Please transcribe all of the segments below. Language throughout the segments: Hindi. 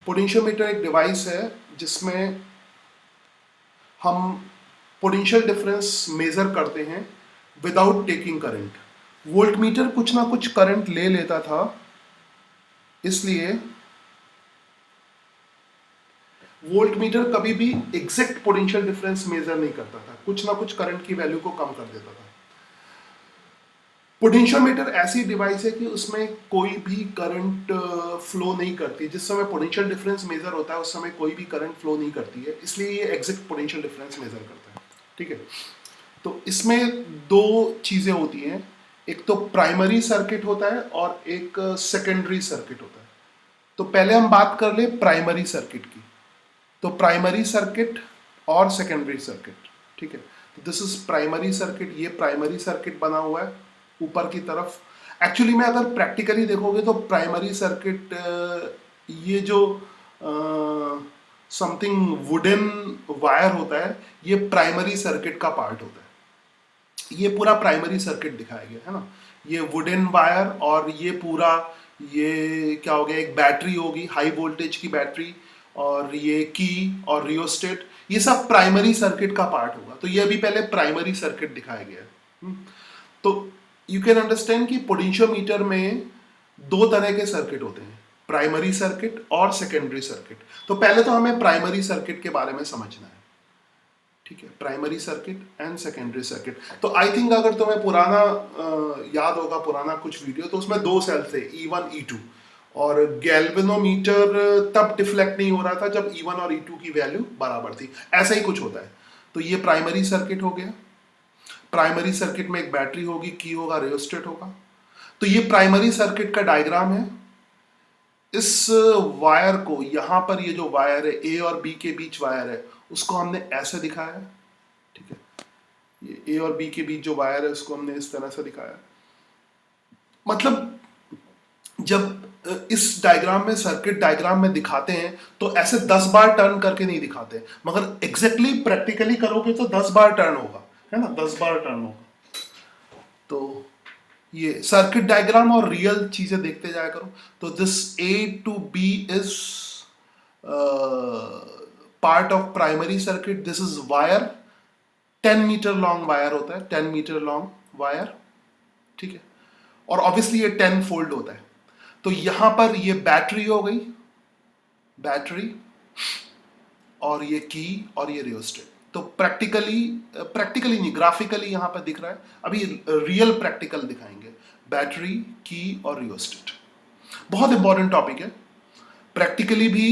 पोटेंशियोमीटर एक डिवाइस है जिसमें हम पोटेंशियल डिफरेंस मेजर करते हैं विदाउट टेकिंग करंट। वोल्टमीटर कुछ ना कुछ करंट ले लेता था, इसलिए वोल्टमीटर कभी भी एग्जैक्ट पोटेंशियल डिफरेंस मेजर नहीं करता था, कुछ ना कुछ करंट की वैल्यू को कम कर देता था। पोटेंशियोमीटर ऐसी डिवाइस है कि उसमें कोई भी करंट फ्लो नहीं करती। जिस समय पोटेंशियल डिफरेंस मेजर होता है उस समय कोई भी करंट फ्लो नहीं करती है, इसलिए ये एग्जैक्ट पोटेंशियल डिफरेंस मेजर करता है। ठीक है, तो इसमें दो चीजें होती हैं, एक तो प्राइमरी सर्किट होता है और एक सेकेंडरी सर्किट होता है। तो पहले हम बात कर ले प्राइमरी सर्किट की। तो प्राइमरी सर्किट और सेकेंडरी सर्किट, ठीक है। तो दिस इज प्राइमरी सर्किट, ये प्राइमरी सर्किट बना हुआ है ऊपर की तरफ। एक्चुअली में अगर प्रैक्टिकली देखोगे तो प्राइमरी सर्किट ये जो समथिंग वुडन वायर होता है, ये प्राइमरी सर्किट का पार्ट होता है। ये पूरा प्राइमरी सर्किट दिखाया गया है ना, ये वुडन वायर और ये पूरा, ये क्या हो गया, एक बैटरी होगी, हाई वोल्टेज की बैटरी, और ये की और रियोस्टेट, ये सब प्राइमरी सर्किट का पार्ट होगा। तो ये अभी पहले प्राइमरी सर्किट दिखाया गया है। तो यू कैन अंडरस्टैंड कि पोटेंशियोमीटर में दो तरह के सर्किट होते हैं, प्राइमरी सर्किट और सेकेंडरी सर्किट। तो पहले तो हमें प्राइमरी सर्किट के बारे में समझना है, ठीक है, primary circuit and secondary circuit. तो आई थिंक अगर तुम्हें पुराना याद होगा, पुराना कुछ वीडियो, तो उसमें दो सेल थे, E1 E2, और गैल्वेनोमीटर तब डिफ्लेक्ट नहीं हो रहा था जब E1 और E2 की वैल्यू बराबर थी, ऐसा ही कुछ होता है। तो ये प्राइमरी सर्किट हो गया। प्राइमरी सर्किट में एक बैटरी होगी, की होगा, रियोस्टेट होगा। तो ये प्राइमरी सर्किट का डायग्राम है। इस वायर को, यहां पर ये जो वायर है, ए और बी के बीच वायर है, उसको हमने ऐसे दिखाया है, ठीक है। ये ए और बी के बीच जो वायर है उसको हमने इस तरह से दिखाया। मतलब जब इस डायग्राम में, सर्किट डायग्राम में दिखाते हैं तो ऐसे 10 बार टर्न करके नहीं दिखाते, मगर एग्जैक्टली प्रैक्टिकली करोगे तो 10 बार टर्न होगा, है ना, 10 बार टर्न होगा। तो ये सर्किट डायग्राम और रियल चीजें देखते जाया करो। तो this A to B is part of primary circuit. This is wire, 10 metre long wire होता है, 10 मीटर लॉन्ग वायर, ठीक है। और ऑब्वियसली ये 10 फोल्ड होता है। तो यहां पर ये बैटरी हो गई, बैटरी, और ये की और ये रियोस्टेट। तो प्रैक्टिकली नहीं, ग्राफिकली यहां पर दिख रहा है। अभी रियल प्रैक्टिकल दिखाएंगे, बैटरी, की और रियोस्टेट। बहुत इंपॉर्टेंट टॉपिक है, प्रैक्टिकली भी,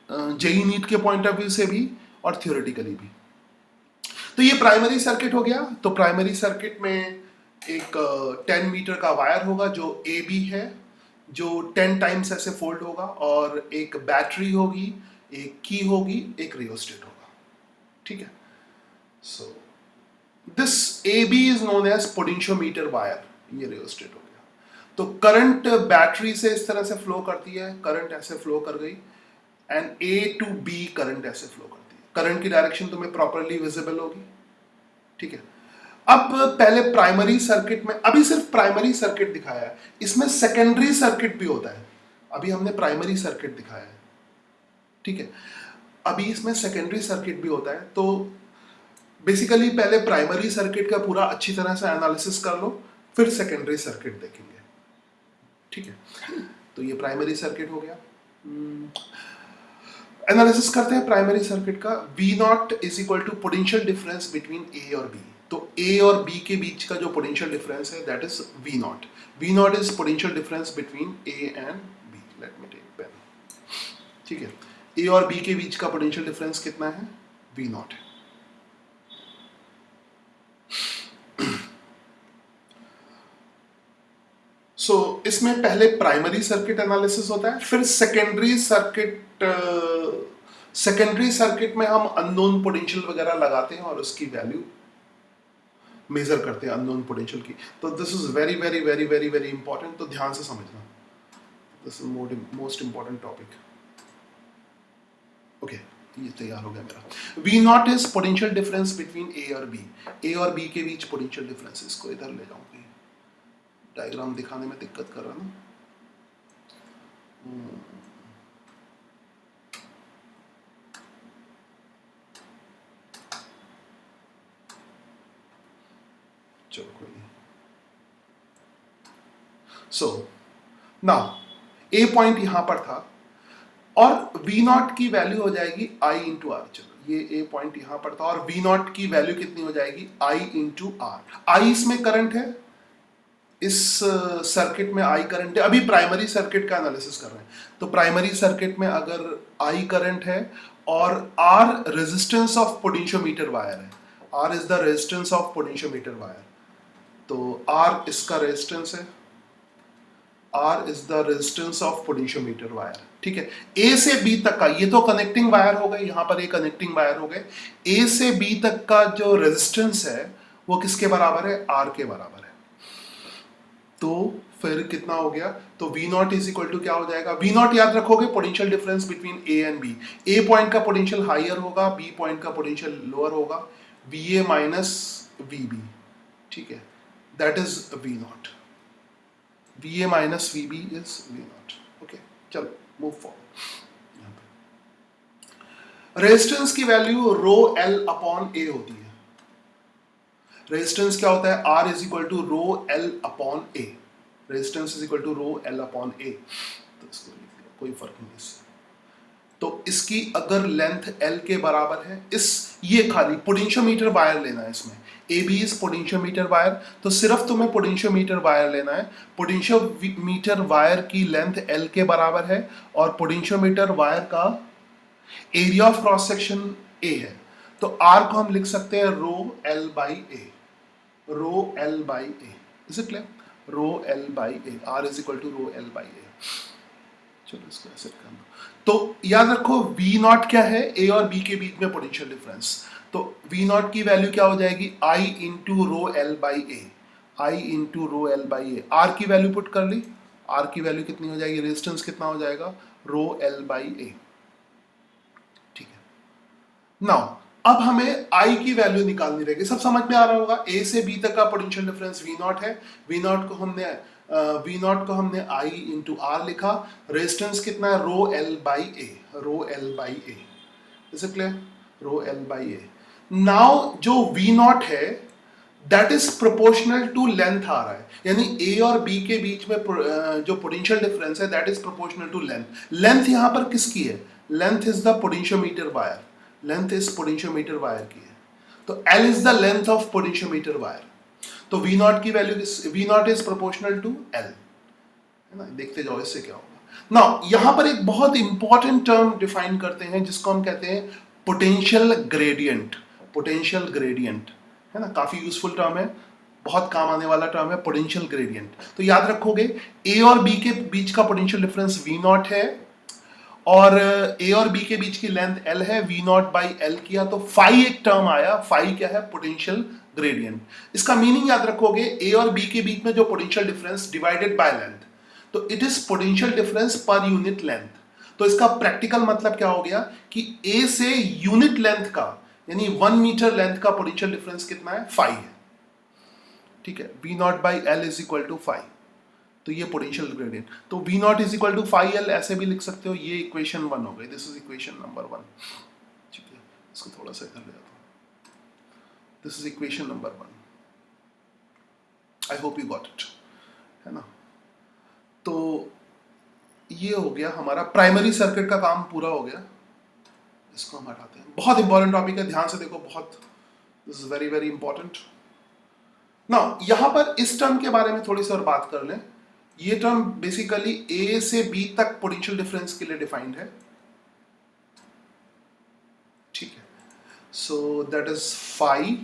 जेई नीट के पॉइंट ऑफ व्यू से भी और थियोरेटिकली भी। तो ये प्राइमरी सर्किट हो गया। तो प्राइमरी सर्किट में एक 10 मीटर का वायर होगा जो ए बी है, जो 10 टाइम्स ऐसे फोल्ड होगा, और एक बैटरी होगी, एक की होगी, एक रियोस्टेट होगा, ठीक है। So this A B is known as potentiometer wire, ये रियोस्टेट हो गया। तो करंट बैटरी से इस तरह से फ्लो करती है, करंट ऐसे फ्लो कर गई, and A to B current ऐसे फ्लो करती है। करंट की डायरेक्शन तुम्हें प्रॉपरली विजिबल होगी, ठीक है। अब पहले प्राइमरी सर्किट में, अभी सिर्फ प्राइमरी सर्किट दिखाया है, इसमें सेकेंडरी सर्किट भी होता है। अभी हमने प्राइमरी सर्किट दिखाया है, ठीक है। अभी इसमें सेकेंडरी सर्किट भी होता है। तो बेसिकली पहले प्राइमरी सर्किट का पूरा अच्छी तरह से एनालिसिस कर लो, फिर सेकेंडरी सर्किट देखेंगे, ठीक है। तो ये प्राइमरी सर्किट हो गया। एनालिसिस करते हैं प्राइमरी सर्किट का। V naught is equal to potential difference between A और बी। तो ए और बी के बीच का जो पोटेंशियल डिफरेंस है, that is V naught. V naught is potential difference between A and B. Let me take pen, ठीक है। ए और बी के बीच का पोटेंशियल डिफरेंस कितना है? V नॉट है। सो इसमें पहले प्राइमरी सर्किट एनालिसिस होता है, फिर सेकेंडरी सर्किट। सेकेंडरी सर्किट में हम अननोन पोटेंशियल वगैरह लगाते हैं और उसकी वैल्यू मेजर करते हैं, अननोन पोटेंशियल की। तो this is very very very very very important, तो ध्यान से समझना, this is most important topic. Okay, ये तैयार हो गया मेरा। V naught is potential difference between A और बी। ए और बी के बीच पोटेंशियल डिफरेंस, इसको इधर ले जाऊंगी, डायग्राम दिखाने में दिक्कत कर रहा ना। चलो कोई नहीं। सो नाउ ए पॉइंट यहां पर था और V नॉट की वैल्यू हो जाएगी I इंटू आर। चलो ये ए पॉइंट यहां पर था और V नॉट की वैल्यू कितनी हो जाएगी I इंटू आर। I इसमें करंट है, इस सर्किट में I करंट है। अभी प्राइमरी सर्किट का एनालिसिस कर रहे हैं, तो प्राइमरी सर्किट में अगर I करंट है और R resistance of potentiometer wire है, R is the resistance of potentiometer wire, तो R इसका रेजिस्टेंस है, R is the resistance of potentiometer wire. ठीक है, A से B तक का, ये तो कनेक्टिंग वायर हो गए, यहां पर एक कनेक्टिंग वायर हो गए। A से B तक का जो रेजिस्टेंस है वो किसके बराबर है? R के बराबर है। तो फिर कितना हो गया? तो V naught is equal to क्या हो जाएगा? V नॉट याद रखोगे potential difference between A and B। A point का पोटेंशियल हायर होगा, B पॉइंट का पोटेंशियल लोअर होगा, VA माइनस VB। ठीक है, that is V naught. VA minus VB is V naught. Okay, चलो मूव फॉरवर्ड। रेजिस्टेंस की value rho L upon A होती है। रेजिस्टेंस क्या होता है? R is equal to rho L upon A। Resistance is equal to rho L upon A। तो इसको लिख लो, कोई फर्क नहीं इससे। तो इसकी अगर लेंथ L के बराबर है, ये खाली पोटेंशियोमीटर वायर लेना है इसमें, AB इज पोटेंशियोमीटर वायर, तो सिर्फ तुम्हें पोटेंशियोमीटर वायर लेना है। पोटेंशियोमीटर वायर की लेंथ L के बराबर है और पोटेंशियोमीटर वायर का area of cross section A है, तो R को हम लिख सकते हैं rho L by A। Rho L by A, is it clear? Rho L by A, R is equal to rho L by A। चलो इसको ऐसे कर दो। तो याद रखो V नॉट क्या है? A और B के बीच में पोटेंशियल डिफरेंस। तो V नॉट की वैल्यू क्या हो जाएगी? I into rho L by A। I into rho L by A। R की वैल्यू पुट कर ली, R की वैल्यू कितनी हो जाएगी? रेजिस्टेंस कितना हो जाएगा? रो L बाई A। ठीक है, नाउ अब हमें I की वैल्यू निकालनी रहेगी। सब समझ में आ रहा होगा, A से B तक का पोटेंशियल डिफरेंस V नॉट है। V नॉट को हमने I इंटू आर लिखा। रेजिस्टेंस कितना है? Rho L by A। Rho L by A, is it clear? Rho L by A। Now जो V नॉट है that is proportional to length आ रहा है, यानी A और B के बीच में जो पोटेंशियल डिफरेंस है that is proportional to length. Length यहां पर किसकी है? Length is the potentiometer wire. Length is potentiometer wire की है, तो L is the length of potentiometer wire. तो V नॉट की value, V naught is proportional to L, है ना? देखते जाओ इससे क्या होगा। नाउ यहां पर एक बहुत इंपॉर्टेंट टर्म डिफाइन करते हैं जिसको हम कहते हैं पोटेंशियल ग्रेडियंट। पोटेंशियल ग्रेडियंट, है ना? काफी यूजफुल टर्म है, बहुत काम आने वाला टर्म है पोटेंशियल ग्रेडियंट। तो याद रखोगे A और B के बीच का पोटेंशियल डिफरेंस V नॉट है और A और B के बीच की लेंथ L है। V नॉट बाई L किया तो फाई एक टर्म आया। फाई क्या है? Potential gradient. इसका मीनिंग याद रखोगे, A और B के बीच में जो potential difference divided by length, तो it is potential difference per unit length. तो इसका प्रैक्टिकल मतलब क्या हो गया कि A से यूनिट लेंथ का, यानी 1 मीटर लेंथ का पोटेंशियल डिफरेंस कितना है? फाई है। ठीक है, V naught by L is equal to phi. तो ये पोटेंशियल ग्रेडियंट। तो V naught is equal to phi L ऐसे भी लिख सकते हो। ये इक्वेशन 1 हो गई, दिस इज इक्वेशन नंबर 1। ठीक है, इसको थोड़ा सा इधर ले आता हूं। This is equation number 1। I hope you got it, है ना? तो ये हो गया हमारा प्राइमरी सर्किट का काम पूरा हो गया। इसको हम हटाते हैं। बहुत इंपॉर्टेंट टॉपिक है, ध्यान से देखो, बहुत, this is very very important. Now यहां पर इस टर्म के बारे में थोड़ी सी और बात कर लें। ये टर्म बेसिकली A से B तक पोटेंशियल डिफरेंस के लिए डिफाइंड है। ठीक है, so that is phi.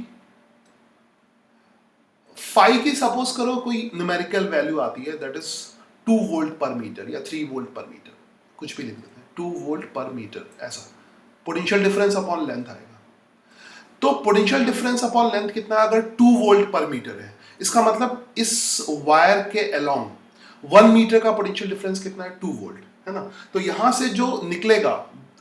Phi की सपोज करो कोई न्यूमेरिकल वैल्यू आती है, that is 2 volt per metre या 3 वोल्ट पर मीटर, कुछ भी लिख देते हैं, 2 वोल्ट पर मीटर, ऐसा पोटेंशियल डिफरेंस अपॉन लेंथ आएगा। तो पोटेंशियल डिफरेंस अपॉन लेंथ कितना? अगर 2 वोल्ट पर मीटर है, इसका मतलब इस वायर के अलोंग 1 मीटर का पोटेंशियल डिफरेंस कितना है? 2 वोल्ट, है ना? तो यहां से जो निकलेगा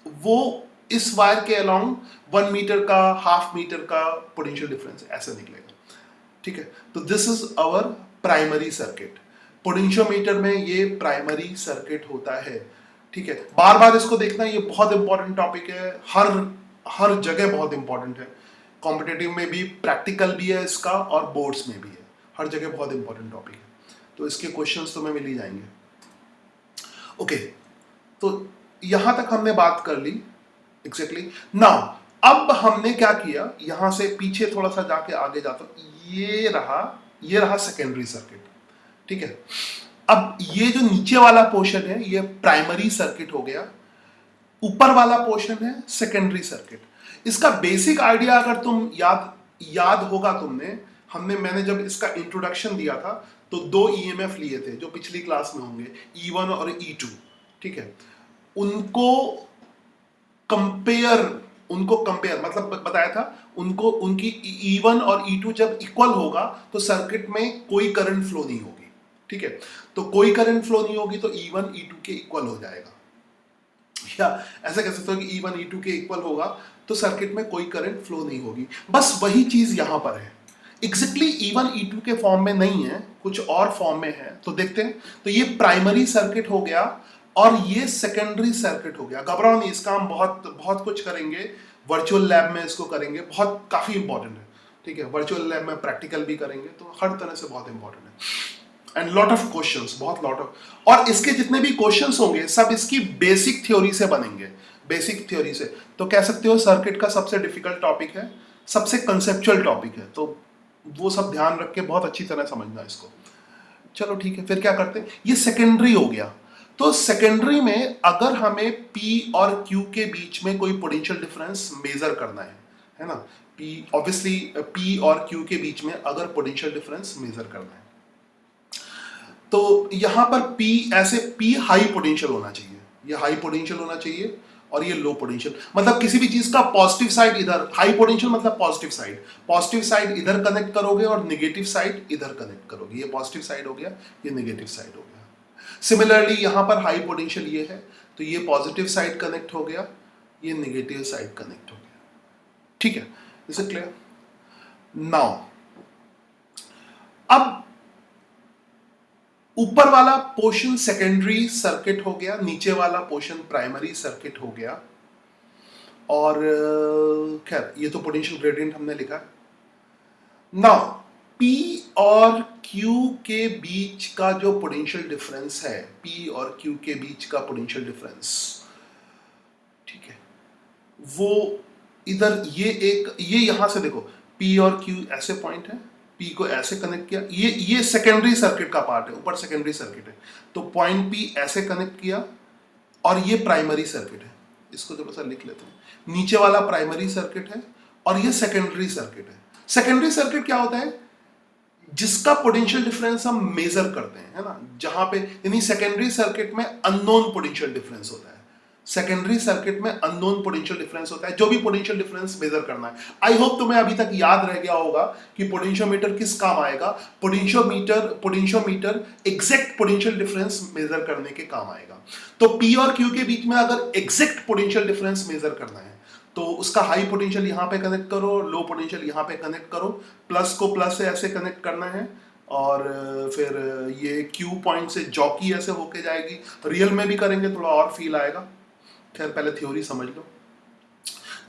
वो इस वायर के अलोंग 1 मीटर का, हाफ मीटर का पोटेंशियल डिफरेंस ऐसे निकलेगा। ठीक है, तो this is our primary circuit. Potentiometer में ये प्राइमरी सर्किट होता है। ठीक है, बार बार इसको देखना, ये बहुत इंपॉर्टेंट टॉपिक है, हर जगह बहुत इंपॉर्टेंट है। कॉम्पिटेटिव में भी प्रैक्टिकल भी है इसका और बोर्ड्स में भी है, हर जगह बहुत इंपॉर्टेंट टॉपिक है, तो इसके क्वेश्चंस तो मिल ही जाएंगे। ओके, तो यहां तक हमने बात कर ली एग्जैक्टली। नाउ अब हमने क्या किया, यहां से पीछे थोड़ा सा जाके आगे जाता हूं, ये रहा सेकेंडरी सर्किट, ठीक है। अब ये जो नीचे वाला पोर्शन है ये प्राइमरी सर्किट हो गया, ऊपर वाला पोर्शन है सेकेंडरी सर्किट। इसका बेसिक आइडिया अगर तुम याद होगा मैंने जब इसका इंट्रोडक्शन दिया था तो दो ईएमएफ लिए थे जो पिछली क्लास में होंगे, E1 और E2, ठीक है। उनको कंपेयर मतलब बताया था उनकी E1 और E2 जब इक्वल होगा तो सर्किट में कोई करंट फ्लो नहीं होगी, ठीक है। तो कोई करंट फ्लो नहीं होगी तो E1 E2 के इक्वल हो जाएगा, या ऐसा कह सकते हो कि E1 E2 के इक्वल होगा तो सर्किट में कोई करंट फ्लो नहीं होगी। बस वही चीज यहां पर है, एग्जैक्टली E1 E2 के फॉर्म में नहीं है, कुछ और फॉर्म में है, तो देखते हैं। तो ये प्राइमरी सर्किट हो गया और ये सेकेंडरी सर्किट हो गया। घबराओ नहीं, इसका हम बहुत कुछ करेंगे, वर्चुअल लैब में इसको करेंगे, बहुत काफी इंपॉर्टेंट है, ठीक है। वर्चुअल लैब में प्रैक्टिकल भी करेंगे, तो हर तरह से बहुत इंपॉर्टेंट है। एंड लॉट ऑफ क्वेश्चंस, और इसके जितने भी क्वेश्चंस होंगे सब इसकी बेसिक थ्योरी से बनेंगे, बेसिक थ्योरी से। तो कह सकते हो सर्किट का सबसे डिफिकल्ट टॉपिक है, सबसे कंसेप्चुअल टॉपिक है, तो वो सब ध्यान रख के बहुत अच्छी तरह समझना इसको। चलो ठीक है, फिर क्या करते हैं, ये सेकेंडरी हो गया। तो सेकेंडरी में अगर हमें P और Q के बीच में कोई पोटेंशियल डिफरेंस मेजर करना है ना, ऑब्वियसली P और Q के बीच में अगर पोटेंशियल डिफरेंस मेजर करना है तो यहां पर P हाई पोटेंशियल होना चाहिए, ये हाई पोटेंशियल होना चाहिए और ये लो पोटेंशियल, मतलब किसी भी चीज का पॉजिटिव साइड इधर, हाई पोटेंशियल मतलब पॉजिटिव साइड इधर कनेक्ट करोगे और नेगेटिव साइड इधर कनेक्ट करोगे, ये पॉजिटिव साइड हो गया, ये नेगेटिव साइड हो गया। सिमिलरली यहां पर हाई पोटेंशियल ये है तो ये पॉजिटिव साइड कनेक्ट हो गया, ये नेगेटिव साइड कनेक्ट हो गया, ठीक है। Is it clear? नाउ अब ऊपर वाला पोर्शन सेकेंडरी सर्किट हो गया, नीचे वाला पोर्शन प्राइमरी सर्किट हो गया, और खैर ये तो पोटेंशियल ग्रेडियंट हमने लिखा। नाउ P और Q के बीच का जो पोटेंशियल डिफरेंस है, P और Q के बीच का पोटेंशियल डिफरेंस, ठीक है, वो इधर ये यहां से देखो, P और Q ऐसे पॉइंट है, P को ऐसे कनेक्ट किया, ये सेकेंडरी सर्किट का पार्ट है, ऊपर सेकेंडरी सर्किट है, तो पॉइंट P ऐसे कनेक्ट किया और ये प्राइमरी सर्किट है, इसको थोड़ा सा लिख लेते हैं, नीचे वाला प्राइमरी सर्किट है और ये सेकेंडरी सर्किट है। सेकेंडरी सर्किट क्या होता है, जिसका पोटेंशियल डिफरेंस हम मेजर करते हैं, है ना, जहां पे, यानी सेकेंडरी सर्किट में अननोन पोटेंशियल डिफरेंस होता है, सेकेंडरी सर्किट में अननोन पोटेंशियल डिफरेंस होता है, जो भी पोटेंशियल डिफरेंस मेजर करना है। आई होप तुम्हें अभी तक याद रह गया होगा कि पोटेंशियोमीटर किस काम आएगा, potentiometer exact potential difference measure करने के काम आएगा। तो P और Q के बीच में अगर एग्जैक्ट पोटेंशियल डिफरेंस मेजर करना है तो उसका हाई पोटेंशियल यहां पे कनेक्ट करो, लो पोटेंशियल यहां पे कनेक्ट करो, प्लस को प्लस से ऐसे कनेक्ट करना है, और फिर ये Q पॉइंट से जॉकी ऐसे होके जाएगी। रियल में भी करेंगे थोड़ा और फील आएगा, खैर पहले थ्योरी समझ लो।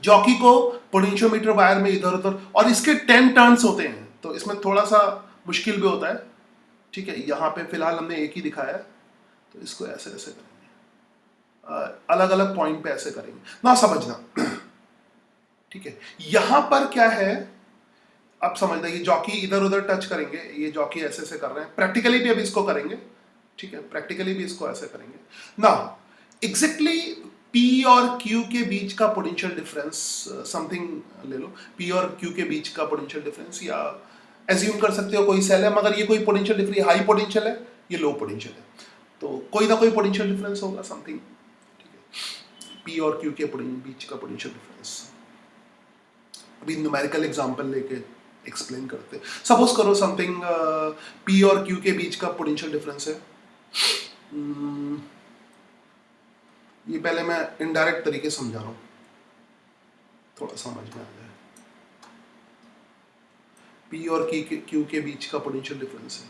जॉकी को पोटेंशियोमीटर वायर में इधर उधर, और इसके 10 टर्न्स होते हैं तो इसमें थोड़ा सा मुश्किल भी होता है, ठीक है। यहां पे फिलहाल हमने एक ही दिखाया है, तो इसको ऐसे ऐसे करेंगे, अलग अलग पॉइंट पे ऐसे करेंगे ना, समझना, ठीक है। यहां पर क्या है, अब समझना, ये जॉकी इधर उधर टच करेंगे, ये जॉकी ऐसे ऐसे कर रहे हैं, प्रैक्टिकली भी अब इसको करेंगे, ठीक है, प्रैक्टिकली भी इसको ऐसे करेंगे ना। एग्जैक्टली P और Q के बीच का पोटेंशियल डिफरेंस, समथिंग ले लो, P और Q के बीच का पोटेंशियल डिफरेंस, या एज्यूम कर सकते हो कोई सेल है, मगर ये कोई पोटेंशियल डिफरेंस, हाई पोटेंशियल है, ये लो पोटेंशियल है, तो कोई ना कोई पोटेंशियल डिफरेंस होगा समथिंग, ठीक है। P और Q के बीच का पोटेंशियल डिफरेंस, अभी न्यूमेरिकल एग्जांपल लेके एक्सप्लेन करते। सपोज करो समथिंग P और Q के बीच का पोटेंशियल डिफरेंस है, ये पहले मैं इनडायरेक्ट तरीके समझा रहा हूं, थोड़ा समझ में आ जाए। P और Q के बीच का पोटेंशियल डिफरेंस है,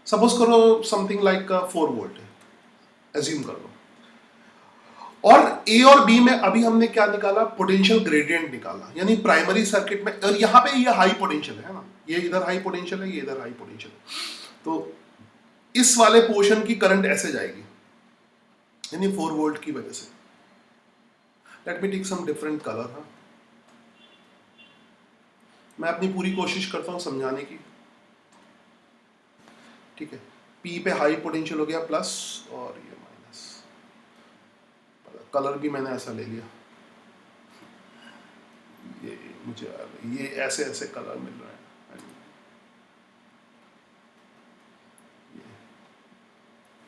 सपोज करो समथिंग लाइक 4 वोल्ट है, एज्यूम कर लो, और ए और बी में अभी हमने क्या निकाला, पोटेंशियल ग्रेडियंट निकाला, यानी प्राइमरी सर्किट में, और यहाँ पे ये हाई पोटेंशियल है ना, ये इधर हाई पोटेंशियल है, ये इधर हाई पोटेंशियल है, तो इस वाले पोर्शन की करंट ऐसे जाएगी, यानी 4 वोल्ट की वजह से। Let me take some different colour. हाँ, मैं अपनी पूरी कोशिश करता हूं समझाने की, ठीक है। पी पे हाई पोटेंशियल हो गया प्लस, और ये माइनस, कलर भी मैंने ऐसा ले लिया, ये मुझे ये ऐसे ऐसे कलर मिल रहा है,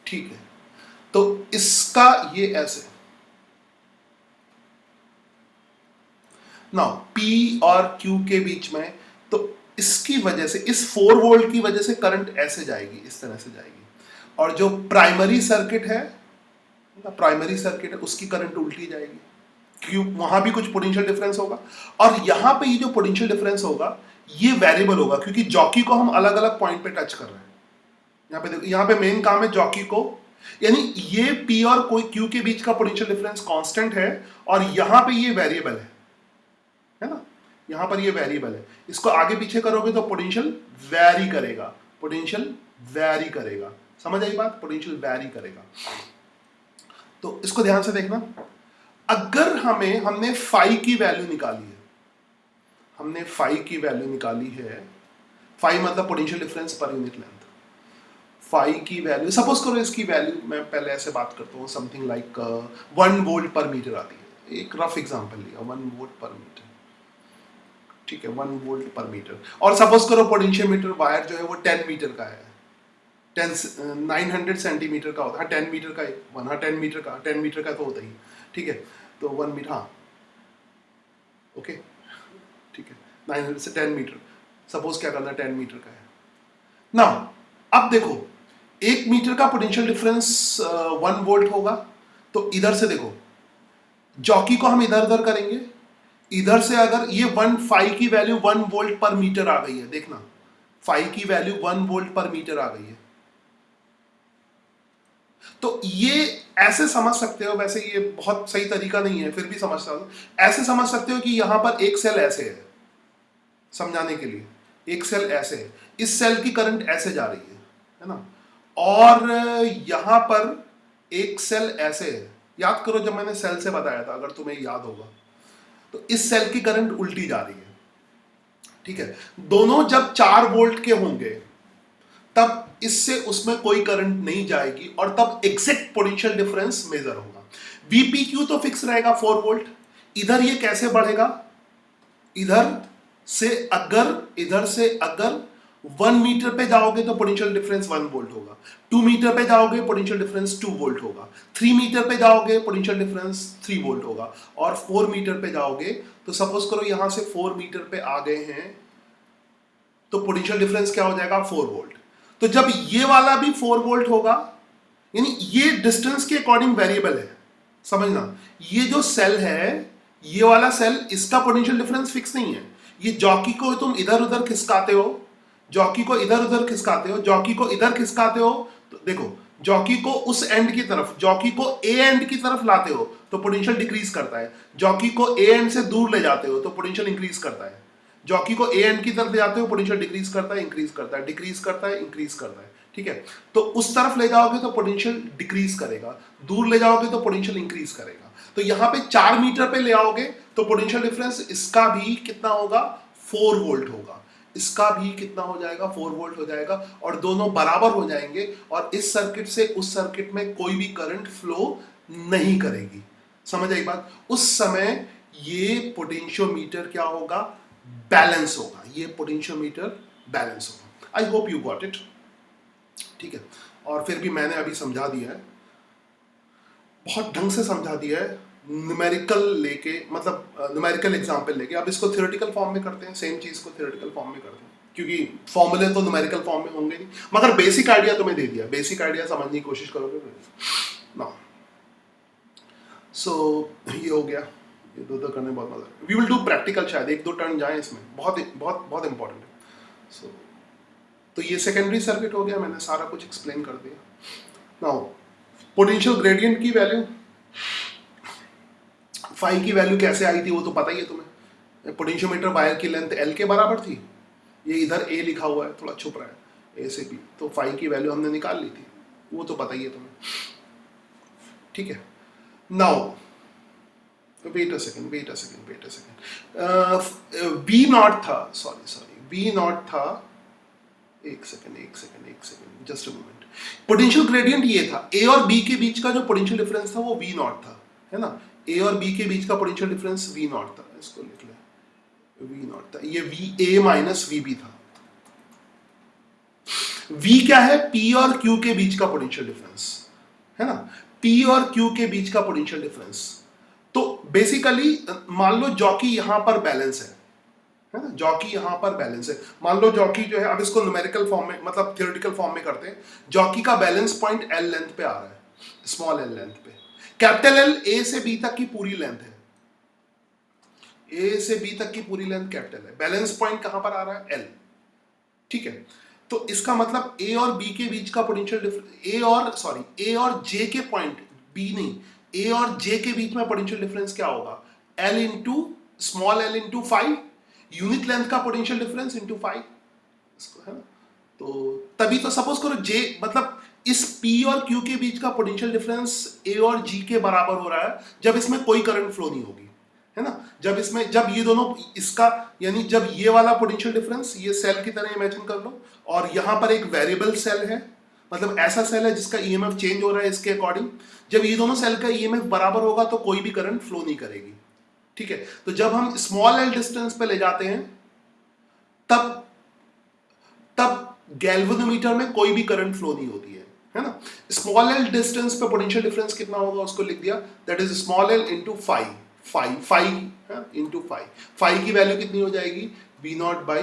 ठीक है। तो इसका ये ऐसे, नाउ P और Q के बीच में, तो इसकी वजह से, इस 4 वोल्ट की वजह से करंट ऐसे जाएगी, इस तरह से जाएगी, और जो प्राइमरी सर्किट है, प्राइमरी सर्किट है, उसकी करंट उल्टी जाएगी, क्यों, वहां भी कुछ पोटेंशियल डिफरेंस होगा, और यहां पे ये जो पोटेंशियल डिफरेंस होगा ये वेरिएबल होगा, क्योंकि जॉकी को हम अलग अलग पॉइंट पे टच कर रहे हैं। यहाँ पे देखो, यहाँ पे मेन काम है जॉकी को, यानी ये P और कोई Q के बीच का पोटेंशियल डिफरेंस कांस्टेंट है, और यहां पे ये वेरिएबल है ना, यहां पर ये वेरिएबल है, इसको आगे पीछे करोगे तो पोटेंशियल वैरी करेगा, पोटेंशियल वैरी करेगा, समझ आई बात, पोटेंशियल वैरी करेगा। तो इसको ध्यान से देखना, अगर हमने फाई की वैल्यू निकाली है, हमने फाई की वैल्यू निकाली है, फाई मतलब potential difference per unit length, phi की वैल्यू, सपोज करो इसकी वैल्यू, मैं पहले ऐसे बात करता हूँ, something like 1 volt per metre आती है, एक रफ एग्जांपल लिया, 1 वोल्ट पर मीटर, ठीक है, 1 वोल्ट पर मीटर, और सपोज करो पोटेंशियोमीटर वायर जो है वो 10 मीटर का है, 900 सेंटीमीटर का होता है, 10 मीटर का वन, हाँ 10 मीटर का, 10 मीटर का तो होता ही, ठीक है, तो 1 मीटर, हाँ ओके, ठीक है, 900 से 10 मीटर, सपोज क्या करना, 10 मीटर का है ना। अब देखो, 1 मीटर का पोटेंशियल डिफरेंस 1 वोल्ट होगा, तो इधर से देखो, जॉकी को हम इधर उधर करेंगे, इधर से अगर ये 1 फाई की वैल्यू 1 वोल्ट पर मीटर आ गई है, देखना फाई की वैल्यू 1 वोल्ट पर मीटर आ गई है, तो ये ऐसे समझ सकते हो, वैसे ये बहुत सही तरीका नहीं है, फिर भी समझ सकते हो, ऐसे समझ सकते हो कि यहां पर एक सेल ऐसे है, समझाने के लिए, एक सेल ऐसे है, इस सेल की करंट ऐसे जा रही है ना, और यहां पर एक सेल ऐसे है, याद करो जब मैंने सेल से बताया था, अगर तुम्हें याद होगा, तो इस सेल की करंट उल्टी जा रही है, ठीक है, दोनों जब 4 वोल्ट के होंगे तब इससे उसमें कोई करंट नहीं जाएगी, और तब एग्जैक्ट पोटेंशियल डिफरेंस मेजर होगा। VPQ तो फिक्स रहेगा 4 वोल्ट, इधर ये कैसे बढ़ेगा, इधर से अगर 1 मीटर पे जाओगे तो पोटेंशियल डिफरेंस 1 वोल्ट होगा, 2 मीटर पे जाओगे पोटेंशियल डिफरेंस 2 वोल्ट होगा, 3 मीटर पे जाओगे पोटेंशियल डिफरेंस 3 वोल्ट होगा, और 4 मीटर पे जाओगे, तो सपोज करो यहां से 4 मीटर पे आ गए हैं, तो पोटेंशियल डिफरेंस क्या हो जाएगा, 4 वोल्ट। तो जब ये वाला भी 4 वोल्ट होगा, यानी ये डिस्टेंस के अकॉर्डिंग वेरिएबल है, समझना, ये जो सेल है, ये वाला सेल, इसका पोटेंशियल डिफरेंस फिक्स नहीं है, ये जॉकी को तुम इधर उधर खिसकाते हो, जॉकी को इधर उधर खिसकाते हो, जॉकी को इधर खिसकाते हो, तो देखो जॉकी को उस एंड की तरफ, जॉकी को ए एंड की तरफ लाते हो तो पोटेंशियल डिक्रीज करता है, जॉकी को ए एंड से दूर ले जाते हो तो पोटेंशियल इंक्रीज करता है, जॉकी को ए एंड की तरफ ले जाते हो पोटेंशियल डिक्रीज करता है, इंक्रीज करता है, डिक्रीज करता है, इंक्रीज करता है, ठीक है। तो उस तरफ ले जाओगे तो पोटेंशियल डिक्रीज करेगा, दूर ले जाओगे तो पोटेंशियल इंक्रीज करेगा। तो यहां पे 4 मीटर पे ले आओगे तो पोटेंशियल डिफरेंस इसका भी कितना होगा, 4 वोल्ट होगा, इसका भी कितना हो जाएगा, 4 वोल्ट हो जाएगा, और दोनों बराबर हो जाएंगे, और इस सर्किट से उस सर्किट में कोई भी करंट फ्लो नहीं करेगी, समझ आई बात। उस समय ये पोटेंशियोमीटर क्या होगा, बैलेंस होगा, ये पोटेंशियोमीटर बैलेंस होगा। आई होप यू गॉट इट, ठीक है। और फिर भी मैंने अभी समझा दिया है, बहुत ढंग से समझा दिया है, न्यूमेरिकल लेके, मतलब न्यूमेरिकल एग्जांपल लेके। अब इसको थ्योरेटिकल फॉर्म में करते हैं, सेम चीज को थ्योरेटिकल फॉर्म में करते हैं, क्योंकि फॉर्मूले तो न्यूमेरिकल फॉर्म में होंगे नहीं, मगर बेसिक आइडिया तुम्हें दे दिया, बेसिक आइडिया समझने की कोशिश करोगे ना। सो ये हो गया, ये दो करने में बहुत मजा। वी विल डू प्रैक्टिकल, शायद 1-2 टर्न जाए इसमें, बहुत बहुत बहुत इंपॉर्टेंट है। सो तो ये सेकेंडरी सर्किट हो गया, मैंने सारा कुछ एक्सप्लेन कर दिया। नाउ पोटेंशियल ग्रेडियंट की वैल्यू, फाई की वैल्यू कैसे आई थी वो तो पता ही है तुम्हें, पोटेंशियोमीटर वायर की लेंथ एल के बराबर थी, ये इधर ए लिखा हुआ है थोड़ा छुप रहा है ए से बी, तो फाई की वैल्यू हमने निकाल ली थी, वो तो पता ही है तुम्हें, ठीक है। Now wait a second V naught था, सॉरी वी नॉट था, एक second just a moment, potential gradient ये था, ए और बी के बीच का जो पोटेंशियल डिफरेंस था वो वी नॉट था, है ना, ए और बी के बीच का पोटेंशियल डिफरेंस वी नॉट था, इसको लिख ले वी नॉट था, ये V A minus V B था। वी क्या है, पी और क्यू के बीच का पोटेंशियल डिफरेंस, है ना, पी और क्यू के बीच का पोटेंशियल डिफरेंस। तो बेसिकली मान लो जॉकी यहां पर बैलेंस है ना, जॉकी यहां पर बैलेंस है, मान लो जॉकी जो है, अब इसको न्यूमेरिकल फॉर्म में मतलब थियोरेटिकल फॉर्म में करते हैं, जॉकी का बैलेंस पॉइंट एल लेंथ पे आ रहा है, स्मॉल एल लेंथ पे, कैपिटल एल ए से बी तक की पूरी लेंथ है, ए से बी तक की पूरी लेंथ कैपिटल है, बैलेंस पॉइंट कहां पर आ रहा है, एल, ठीक है। तो इसका मतलब ए और बी के बीच का पोटेंशियल डिफरेंस, ए और जे के पॉइंट, बी नहीं, ए और जे के बीच में पोटेंशियल डिफरेंस क्या होगा, L into small L into five, unit length का पोटेंशियल डिफरेंस इंटू फाइव, है ना। तो तभी तो सपोज करो जे मतलब इस पी और क्यू के बीच का पोटेंशियल डिफरेंस ए और जी के बराबर हो रहा है जब इसमें कोई करंट फ्लो नहीं होगी, है ना, जब ये दोनों इसका यानी जब ये वाला पोटेंशियल डिफरेंस ये सेल की तरह इमेजिन कर लो, और यहां पर एक वेरिएबल सेल है, मतलब ऐसा सेल है जिसका ईएमएफ चेंज हो रहा है इसके अकॉर्डिंग, जब ये दोनों सेल का ईएमएफ बराबर होगा तो कोई भी करंट फ्लो नहीं करेगी, ठीक है। तो जब हम स्मॉल एल डिस्टेंस पे ले जाते हैं तब गैल्वेनोमीटर में कोई भी करंट फ्लो नहीं होती है ना। स्मॉल एल डिस्टेंस पे पोटेंशियल डिफरेंस कितना होगा उसको लिख दिया, that is small L into phi into phi की वैल्यू कितनी हो जाएगी, V naught by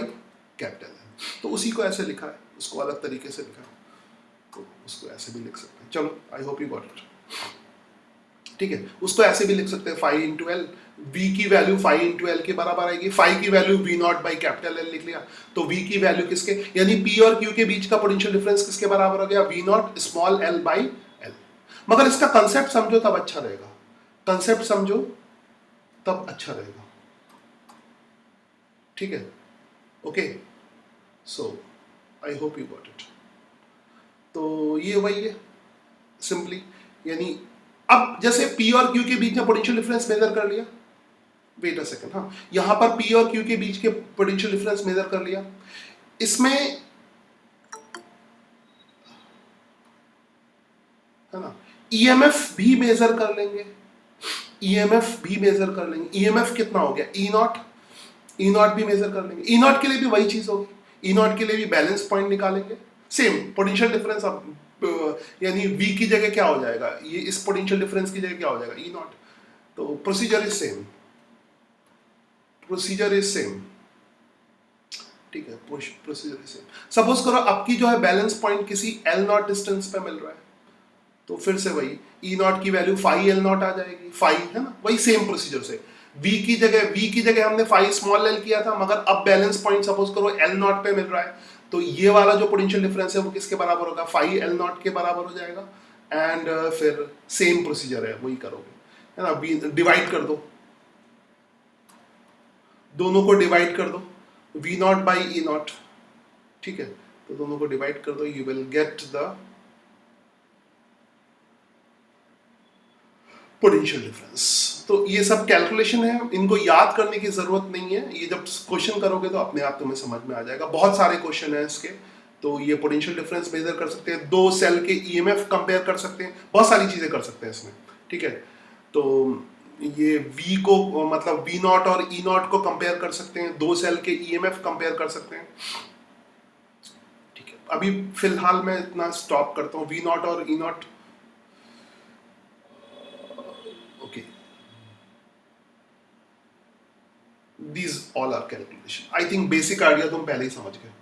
capital L. तो उसी को ऐसे लिखा है, उसको अलग तरीके से लिखा है, तो उसको ऐसे भी लिख सकते हैं, चलो I hope you got it, ठीक है। उसको ऐसे भी लिख सकते हैं फाइव इंटू एल, वी की वैल्यू फाइव इंटू एल के बराबर आएगी, फाइव की value V naught by capital L लिख लिया, तो वी की वैल्यू किसके यानी पी और क्यू के बीच का पोटेंशियल डिफरेंस किसके बराबर हो गया, V naught small L by L. मगर इसका कंसेप्ट समझो तब अच्छा रहेगा, कंसेप्ट समझो तब अच्छा रहेगा, ठीक है, okay. So I hope you got it. तो ये वही है सिंपली, यानी अब जैसे P और Q के बीच में पोटेंशियल डिफरेंस मेजर कर लिया, वेट अ सेकंड, हाँ यहां पर P और Q के बीच के पोटेंशियल डिफरेंस मेजर कर लिया, इसमें है ना ईएमएफ भी मेजर कर लेंगे, ईएमएफ कितना हो गया, ई नॉट भी मेजर कर लेंगे, ई नॉट के लिए भी वही चीज होगी, ई नॉट के लिए भी बैलेंस पॉइंट निकालेंगे, सेम पोटेंशियल डिफरेंस, अब यानी V की जगह क्या हो जाएगा, ये इस पोटेंशियल डिफरेंस की जगह क्या हो जाएगा, ई नॉट। तो प्रोसीजर इज सेम, ठीक है, प्रोसीजर इज सेम। सपोज करो आपकी जो है बैलेंस पॉइंट किसी एल नॉट डिस्टेंस पे मिल रहा है, तो फिर से वही ई नॉट की वैल्यू फाइव एल नॉट आ जाएगी, फाइव, है ना, वही सेम प्रोसीजर से V की जगह हमने फाइव स्मॉल एल किया था, मगर अब बैलेंस पॉइंट सपोज करो एल नॉट पे मिल रहा है, तो ये वाला जो पोटेंशियल डिफरेंस है वो किसके बराबर होगा, फाइव एल नॉट के बराबर हो जाएगा, एंड फिर सेम प्रोसीजर है, वही करोगे, है ना, डिवाइड कर दो, दोनों को डिवाइड कर दो, V naught by E naught, ठीक है, तो दोनों को डिवाइड कर दो, you will get the potential difference. तो ये सब कैलकुलेशन है, इनको याद करने की जरूरत नहीं है, ये जब क्वेश्चन करोगे तो अपने आप तुम्हें समझ में आ जाएगा, बहुत सारे क्वेश्चन है इसके। तो ये पोटेंशियल डिफरेंस मेजर कर सकते हैं, दो सेल के ईएमएफ कंपेयर कर सकते हैं, बहुत सारी चीजें कर सकते हैं इसमें, ठीक है। तो ये V को मतलब V नॉट और E नॉट को कंपेयर कर सकते हैं, दो सेल के ईएमएफ कंपेयर कर सकते हैं, ठीक है। अभी फिलहाल मैं इतना स्टॉप करता हूँ, V नॉट और E not, okay, these all are calculation, I think basic idea तुम पहले ही समझ गए।